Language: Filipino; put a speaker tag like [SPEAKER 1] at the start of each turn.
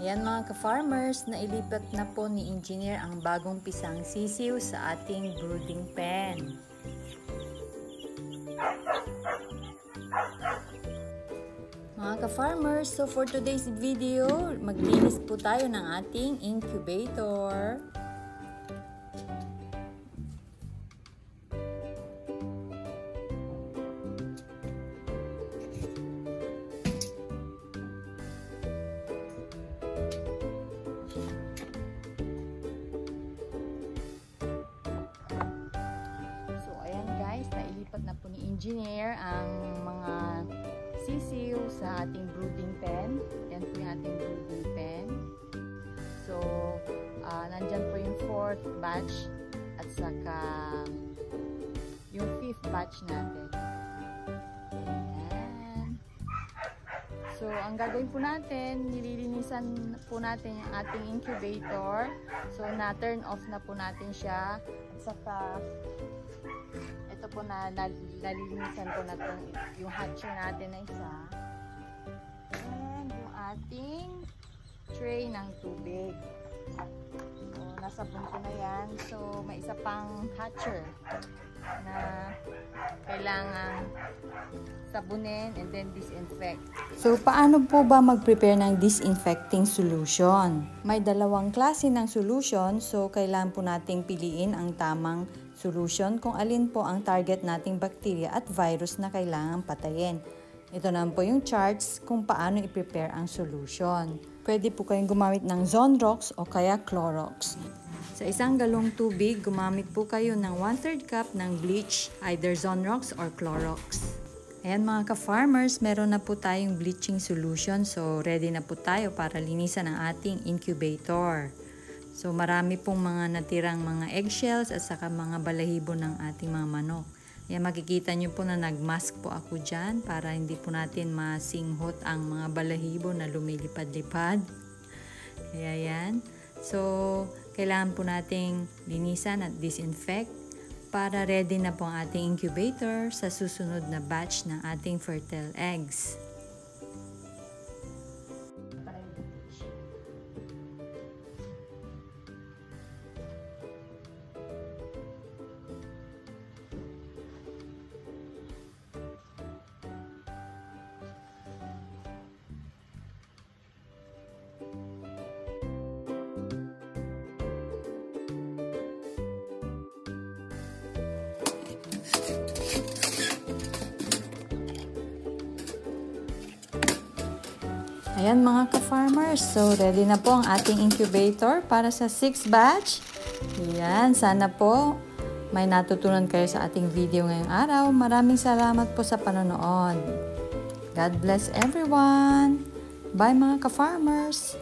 [SPEAKER 1] Ayan mga ka-farmers, nailipat na po ni engineer ang bagong pisang sisiw sa ating brooding pen. Mga ka-farmers, so for today's video, maglinis po tayo ng ating incubator. Nailipat na po ni engineer ang mga sisiw sa ating brooding pen. Yan po yung ating brooding pen. So, nandyan po yung 4th batch at saka yung 5th batch natin. Ayan. So, ang gagawin po natin, nililinisan po natin yung ating incubator. So, na-turn off na po natin siya. At saka, ito po na nalilinisan ko na yung hatcher natin na isa. And yung ating tray ng tubig. So, nasabon ko na yan. So, may isa pang hatcher na kailangan sabunin and then disinfect. So, paano po ba mag-prepare ng disinfecting solution? May dalawang klase ng solution. So, kailangan po nating piliin ang tamang solution kung alin po ang target nating bacteria at virus na kailangan patayin. Ito naman po yung charts kung paano i-prepare ang solution. Pwede po kayong gumamit ng Zonrox o kaya Clorox. Sa isang galong tubig, gumamit po kayo ng 1/3 cup ng bleach, either Zonrox or Clorox. Ayan mga ka-farmers, meron na po tayong bleaching solution. So, ready na po tayo para linisan ang ating incubator. So, marami pong mga natirang mga eggshells at saka mga balahibo ng ating mga manok. Ayan, makikita nyo po na nagmask po ako dyan para hindi po natin masinghot ang mga balahibo na lumilipad-lipad. Kaya yan. So, kailangan po nating linisan at disinfect para ready na po ang ating incubator sa susunod na batch ng ating fertile eggs. Ayan mga ka-farmers, so ready na po ang ating incubator para sa 6th batch. Ayan, sana po may natutunan kayo sa ating video ngayong araw. Maraming salamat po sa panonood. God bless everyone! Bye mga ka-farmers!